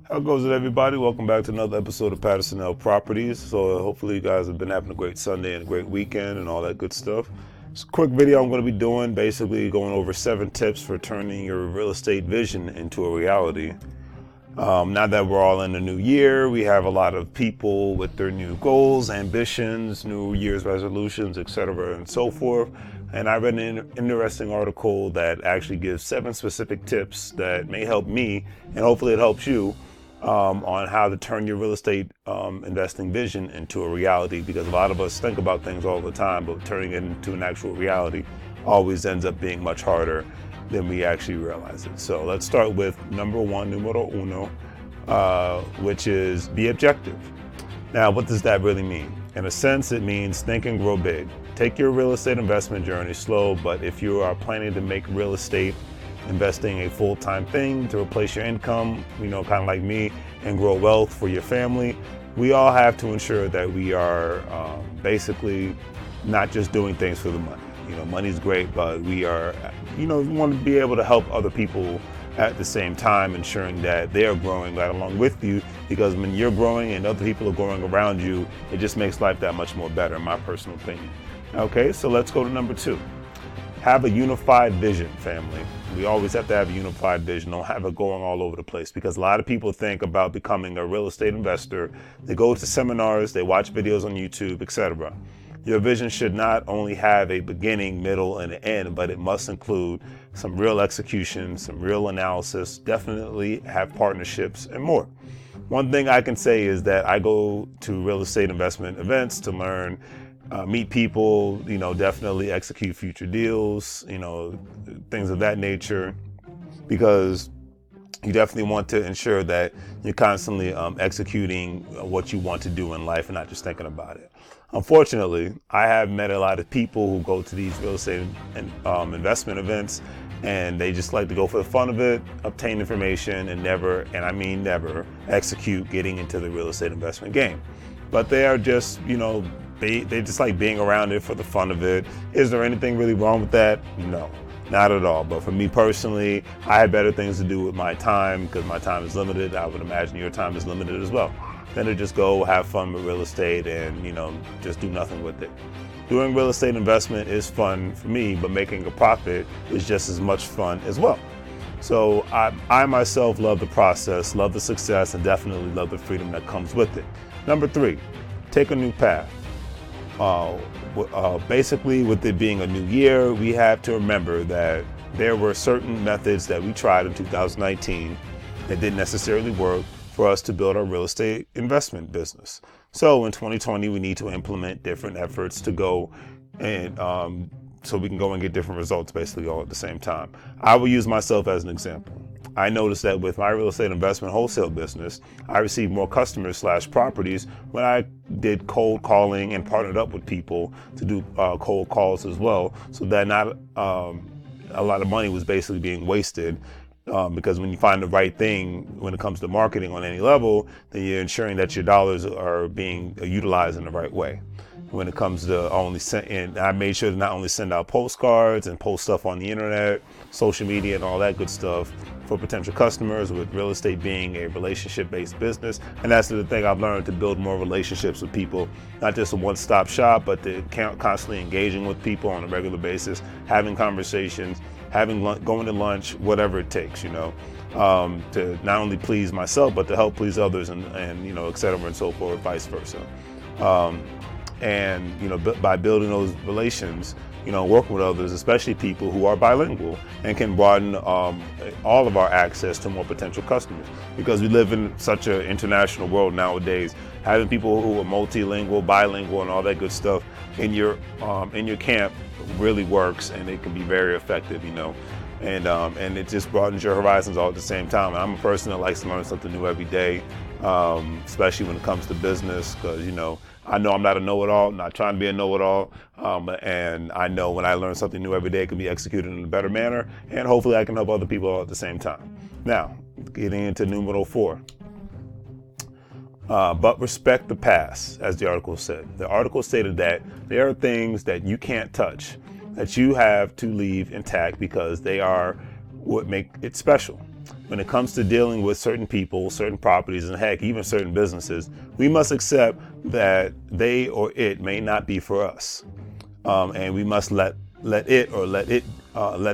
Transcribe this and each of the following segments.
How goes it, everybody? Welcome back to another episode of Patterson L Properties. So hopefully you guys have been having a great Sunday and a great weekend and all that good stuff. It's a quick video I'm going to be doing, basically going over 7 tips for turning your real estate vision into a reality. Now that we're all in the new year, we have a lot of people with their new goals, ambitions, New Year's resolutions, etc. and so forth. And I read an interesting article that actually gives 7 specific tips that may help me, and hopefully it helps you, on how to turn your real estate investing vision into a reality, because a lot of us think about things all the time, but turning it into an actual reality always ends up being much harder than we actually realize it. So let's start with numero uno, which is be objective. Now, what does that really mean? In a sense, it means think and grow big. Take your real estate investment journey slow, but if you are planning to make real estate investing a full-time thing to replace your income, kind of like me, and grow wealth for your family, we all have to ensure that we are basically not just doing things for the money. Money's great, but we are, we want to be able to help other people at the same time, ensuring that they are growing right along with you, because when you're growing and other people are growing around you, it just makes life that much more better, in my personal opinion. Okay, so let's go to number 2. Have a unified vision, family. We always have to have a unified vision. Don't have it going all over the place, because a lot of people think about becoming a real estate investor. They go to seminars, they watch videos on YouTube, etc. Your vision should not only have a beginning, middle, and an end, but it must include some real execution, some real analysis, definitely have partnerships, and more. One thing I can say is that I go to real estate investment events to learn, meet people, definitely execute future deals, things of that nature, because you definitely want to ensure that you're constantly executing what you want to do in life and not just thinking about it. Unfortunately, I have met a lot of people who go to these real estate and investment events, and they just like to go for the fun of it, obtain information, and never, and I mean never, execute getting into the real estate investment game. But they are just, they just like being around it for the fun of it. Is there anything really wrong with that? No, not at all. But for me personally, I had better things to do with my time, because my time is limited. I would imagine your time is limited as well, than to just go have fun with real estate and, just do nothing with it. Doing real estate investment is fun for me, but making a profit is just as much fun as well. So I myself love the process, love the success, and definitely love the freedom that comes with it. Number 3, take a new path. Basically, with it being a new year, we have to remember that there were certain methods that we tried in 2019 that didn't necessarily work for us to build our real estate investment business. So in 2020, we need to implement different efforts to go and so we can go and get different results basically all at the same time. I will use myself as an example. I noticed that with my real estate investment wholesale business, I received more customers / properties when I did cold calling and partnered up with people to do cold calls as well, so that not a lot of money was basically being wasted. Because when you find the right thing when it comes to marketing on any level, then you're ensuring that your dollars are being utilized in the right way. When it comes to and I made sure to not only send out postcards and post stuff on the internet, social media, and all that good stuff for potential customers, with real estate being a relationship-based business. And that's the thing I've learned, to build more relationships with people, not just a one-stop shop, but to constantly engaging with people on a regular basis, having conversations, going to lunch, whatever it takes, to not only please myself, but to help please others, and et cetera and so forth, vice versa. By building those relations, working with others, especially people who are bilingual, and can broaden all of our access to more potential customers, because we live in such an international world nowadays. Having people who are multilingual, bilingual, and all that good stuff in your camp really works, and it can be very effective, and it just broadens your horizons all at the same time. And I'm a person that likes to learn something new every day, especially when it comes to business, because I know I'm not a know-it-all, not trying to be a know-it-all, and I know when I learn something new every day, it can be executed in a better manner, and hopefully I can help other people all at the same time. Now, getting into numero 4. But respect the past, as the article said. The article stated that there are things that you can't touch, that you have to leave intact, because they are what make it special. when it comes to dealing with certain people, certain properties, and heck, even certain businesses, we must accept that they or it may not be for us. And we must let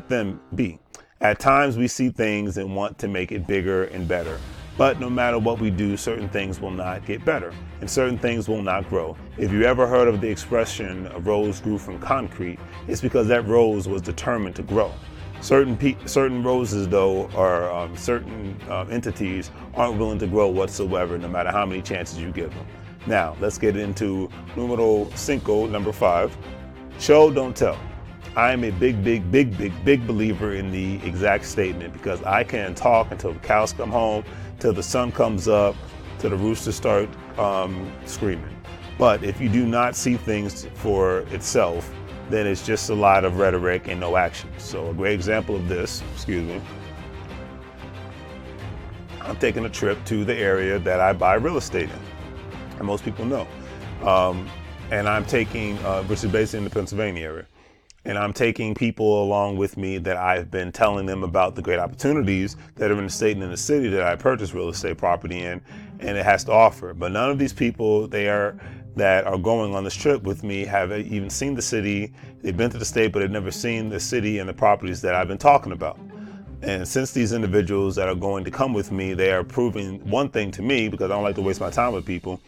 them be. At times we see things and want to make it bigger and better. But no matter what we do, certain things will not get better and certain things will not grow. If you ever heard of the expression, a rose grew from concrete, it's because that rose was determined to grow. Certain roses, though, or certain entities aren't willing to grow whatsoever, no matter how many chances you give them. Now, let's get into numero cinco, number 5. Show, don't tell. I am a big believer in the exact statement, because I can talk until the cows come home, till the sun comes up, till the rooster start screaming. But if you do not see things for itself, then it's just a lot of rhetoric and no action. So a great example of this, I'm taking a trip to the area that I buy real estate in, and most people know. And I'm taking, which is based in the Pennsylvania area. And I'm taking people along with me that I've been telling them about the great opportunities that are in the state and in the city that I purchased real estate property in, and it has to offer. But none of these people that are going on this trip with me have even seen the city. They've been to the state, but they've never seen the city and the properties that I've been talking about. And since these individuals that are going to come with me, they are proving one thing to me, because I don't like to waste my time with people.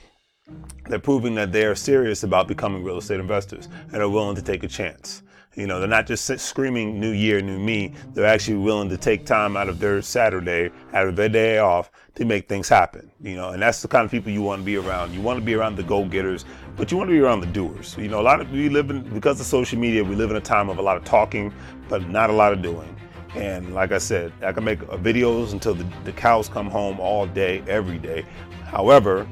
They're proving that they are serious about becoming real estate investors and are willing to take a chance. You know, they're not just screaming new year, new me. They're actually willing to take time out of their Saturday, out of their day off, to make things happen. You know, and that's the kind of people you want to be around. You want to be around the go-getters, but you want to be around the doers. You know, because of social media, we live in a time of a lot of talking, but not a lot of doing. And like I said, I can make videos until the cows come home all day, every day. However,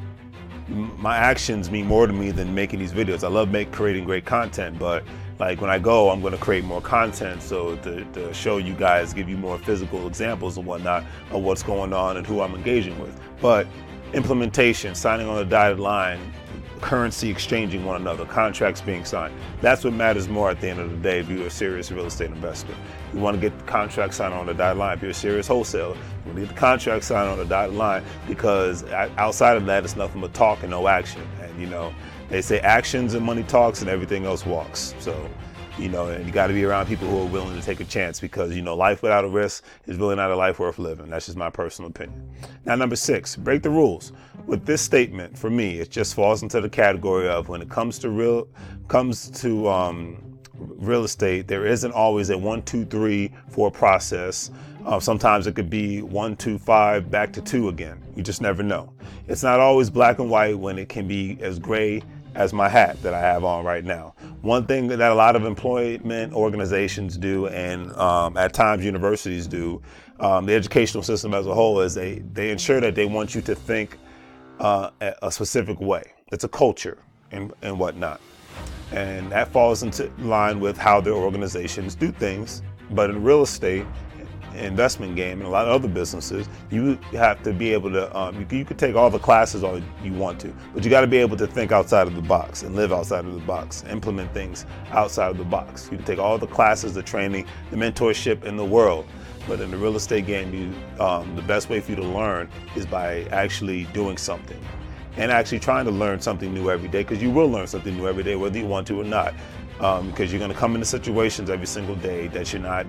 my actions mean more to me than making these videos. I love creating great content, but like when I go, I'm going to create more content, so to show you guys, give you more physical examples and whatnot of what's going on and who I'm engaging with. But implementation, signing on the dotted line, currency exchanging one another, contracts being signed, that's what matters more at the end of the day if you're a serious real estate investor. You want to get the contract signed on the dotted line. If you're a serious wholesaler, you want to get the contract signed on the dotted line, because outside of that, it's nothing but talk and no action. And you know, they say actions and money talks and everything else walks. So, you know, and you got to be around people who are willing to take a chance, because, you know, life without a risk is really not a life worth living. That's just my personal opinion. Now, number 6, break the rules. With this statement, for me, it just falls into the category of, when it comes to real estate, there isn't always a 1, 2, 3, 4 process. Sometimes it could be 1, 2, 5, back to 2 again. You just never know. It's not always black and white, when it can be as gray as my hat that I have on right now. One thing that a lot of employment organizations do, and at times universities do, the educational system as a whole, is they ensure that they want you to think a specific way. It's a culture and whatnot. And that falls into line with how their organizations do things. But in real estate, investment game, and a lot of other businesses, you have to be able to, you could take all the classes all you want to, but you got to be able to think outside of the box and live outside of the box, implement things outside of the box. You can take all the classes, the training, the mentorship in the world, but in the real estate game, the best way for you to learn is by actually doing something. And actually trying to learn something new every day, because you will learn something new every day, whether you want to or not. Because you're going to come into situations every single day that you're not,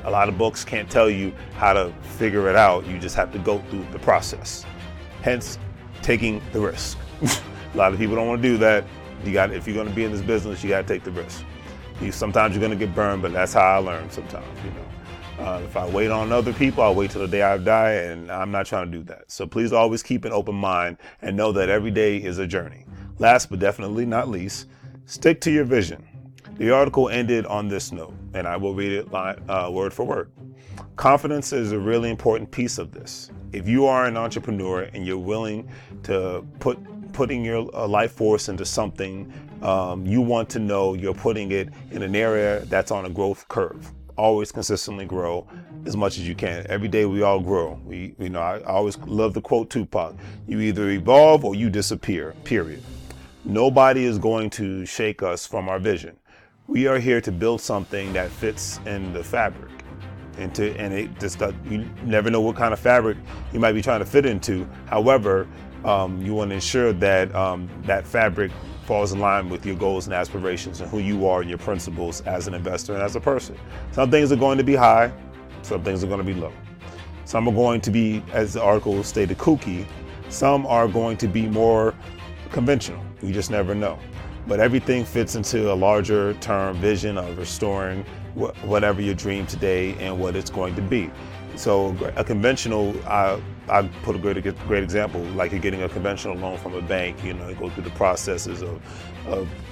a lot of books can't tell you how to figure it out. You just have to go through the process. Hence, taking the risk. A lot of people don't want to do that. If you're going to be in this business, you got to take the risk. Sometimes you're going to get burned, but that's how I learn sometimes, you know. If I wait on other people, I'll wait till the day I die, and I'm not trying to do that. So please always keep an open mind and know that every day is a journey. Last but definitely not least, stick to your vision. The article ended on this note, and I will read it word for word. Confidence is a really important piece of this. If you are an entrepreneur and you're willing to putting your life force into something, you want to know you're putting it in an area that's on a growth curve. Always consistently grow as much as you can. Every day we all grow. I always love the quote Tupac: "You either evolve or you disappear, period." Nobody is going to shake us from our vision. We are here to build something that fits in the fabric. and it just you never know what kind of fabric you might be trying to fit into. However, you want to ensure that that fabric falls in line with your goals and aspirations and who you are and your principles as an investor and as a person. Some things are going to be high, some things are going to be low. Some are going to be, as the article stated, kooky. Some are going to be more conventional. You just never know. But everything fits into a larger term vision of restoring whatever your dream today and what it's going to be. So a conventional, I put a great example, like you're getting a conventional loan from a bank. You go through the processes of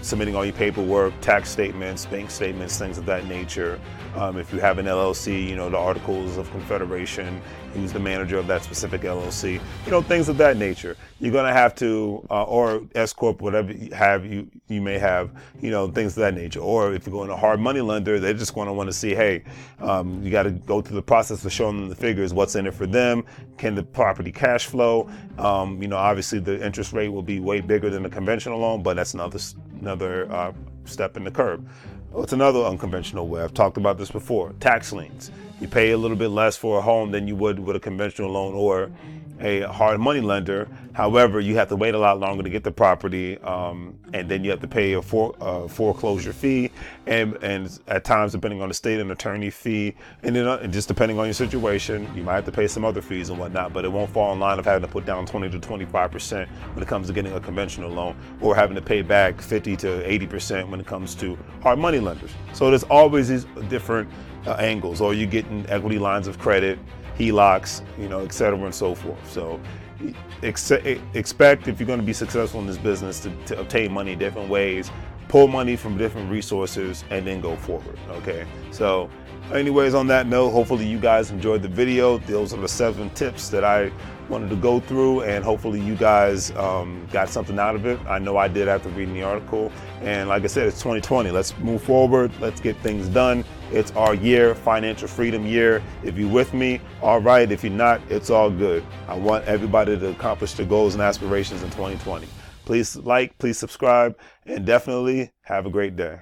submitting all your paperwork, tax statements, bank statements, things of that nature. If you have an LLC, the articles of confederation, who's the manager of that specific LLC, things of that nature. You're going to have to, or S Corp, whatever you may have, things of that nature. Or if you're going to a hard money lender, they're just going to want to see, hey, you got to go through the process of showing them the figures, what's in it for them, can the property cash flow. Obviously the interest rate will be way bigger than a conventional loan, but that's another step in the curve. It's another unconventional way. I've talked about this before. Tax liens. You pay a little bit less for a home than you would with a conventional loan or a hard money lender. However, you have to wait a lot longer to get the property, and then you have to pay a foreclosure fee, and at times, depending on the state, an attorney fee, and then just depending on your situation, you might have to pay some other fees and whatnot. But it won't fall in line of having to put down 20 to 25% when it comes to getting a conventional loan, or having to pay back 50 to 80% when it comes to hard money lenders. So there's always these different angles, or you're getting equity lines of credit, HELOCs, et cetera, and so forth. So expect, if you're going to be successful in this business, to obtain money different ways, pull money from different resources, and then go forward. Okay. So anyways, on that note, hopefully you guys enjoyed the video. Those are the 7 tips that I wanted to go through, and hopefully you guys got something out of it. I know I did after reading the article. And like I said, it's 2020. Let's move forward. Let's get things done. It's our year, financial freedom year. If you're with me, all right. If you're not, it's all good. I want everybody to accomplish their goals and aspirations in 2020. Please like, please subscribe, and definitely have a great day.